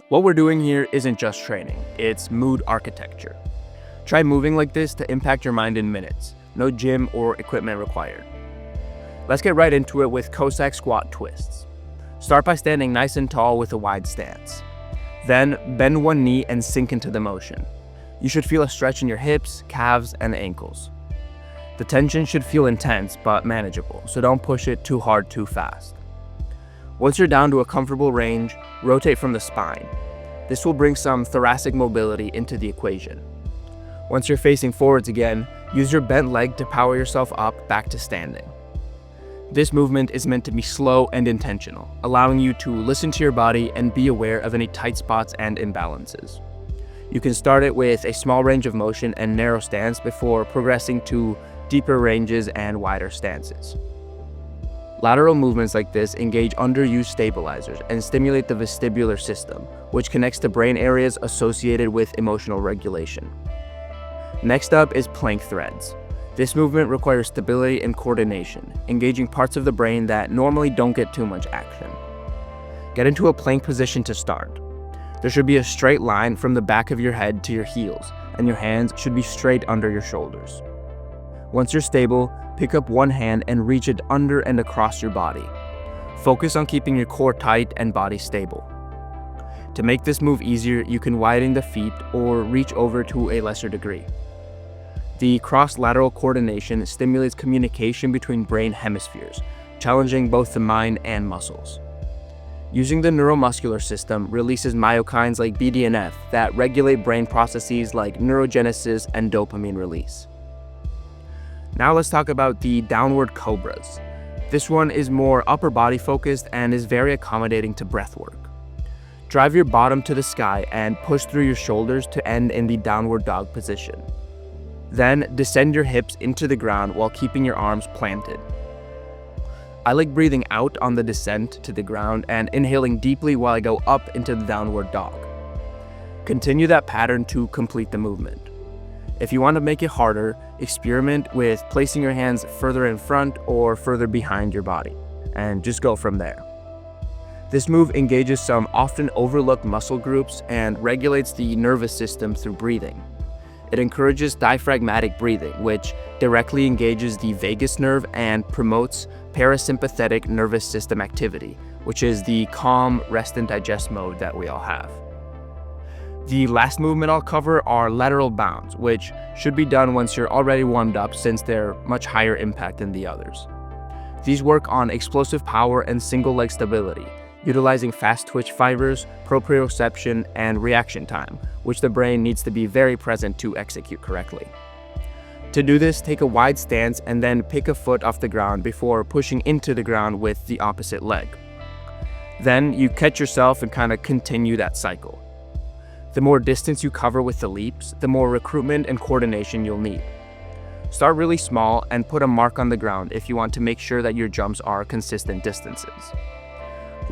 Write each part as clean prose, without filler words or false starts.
What we're doing here isn't just training, it's mood architecture. Try moving like this to impact your mind in minutes. No gym or equipment required. Let's get right into it with cossack squat twists. Start by standing nice and tall with a wide stance. Then bend one knee and sink into the motion. You should feel a stretch in your hips, calves, and ankles. The tension should feel intense but manageable, so don't push it too hard too fast. Once you're down to a comfortable range, rotate from the spine. This will bring some thoracic mobility into the equation. Once you're facing forwards again, use your bent leg to power yourself up back to standing. This movement is meant to be slow and intentional, allowing you to listen to your body and be aware of any tight spots and imbalances. You can start it with a small range of motion and narrow stance before progressing to deeper ranges and wider stances. Lateral movements like this engage underused stabilizers and stimulate the vestibular system, which connects to brain areas associated with emotional regulation. Next up is plank threads. This movement requires stability and coordination, engaging parts of the brain that normally don't get too much action. Get into a plank position to start. There should be a straight line from the back of your head to your heels, and your hands should be straight under your shoulders. Once you're stable, pick up one hand and reach it under and across your body. Focus on keeping your core tight and body stable. To make this move easier, you can widen the feet or reach over to a lesser degree. The cross-lateral coordination stimulates communication between brain hemispheres, challenging both the mind and muscles. Using the neuromuscular system releases myokines like BDNF that regulate brain processes like neurogenesis and dopamine release. Now let's talk about the downward cobras. This one is more upper body focused and is very accommodating to breath work. Drive your bottom to the sky and push through your shoulders to end in the downward dog position. Then descend your hips into the ground while keeping your arms planted. I like breathing out on the descent to the ground and inhaling deeply while I go up into the downward dog. Continue that pattern to complete the movement. If you want to make it harder, experiment with placing your hands further in front or further behind your body, and just go from there. This move engages some often overlooked muscle groups and regulates the nervous system through breathing. It encourages diaphragmatic breathing, which directly engages the vagus nerve and promotes parasympathetic nervous system activity, which is the calm, rest and digest mode that we all have. The last movement I'll cover are lateral bounds, which should be done once you're already warmed up since they're much higher impact than the others. These work on explosive power and single leg stability, utilizing fast twitch fibers, proprioception, and reaction time, which the brain needs to be very present to execute correctly. To do this, take a wide stance and then pick a foot off the ground before pushing into the ground with the opposite leg. Then you catch yourself and kind of continue that cycle. The more distance you cover with the leaps, the more recruitment and coordination you'll need. Start really small and put a mark on the ground if you want to make sure that your jumps are consistent distances.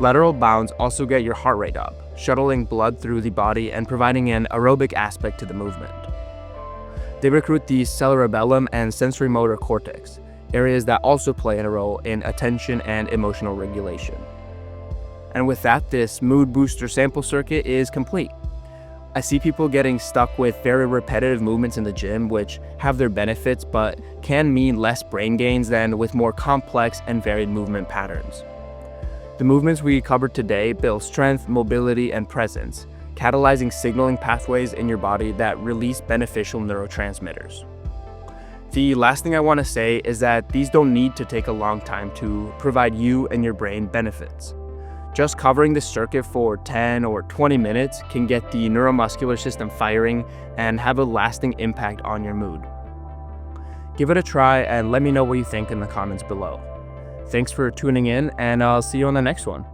Lateral bounds also get your heart rate up, shuttling blood through the body and providing an aerobic aspect to the movement. They recruit the cerebellum and sensory motor cortex, areas that also play a role in attention and emotional regulation. And with that, this mood booster sample circuit is complete. I see people getting stuck with very repetitive movements in the gym, which have their benefits but can mean less brain gains than with more complex and varied movement patterns. The movements we covered today build strength, mobility, and presence, catalyzing signaling pathways in your body that release beneficial neurotransmitters. The last thing I want to say is that these don't need to take a long time to provide you and your brain benefits. Just covering the circuit for 10 or 20 minutes can get the neuromuscular system firing and have a lasting impact on your mood. Give it a try and let me know what you think in the comments below. Thanks for tuning in, and I'll see you on the next one.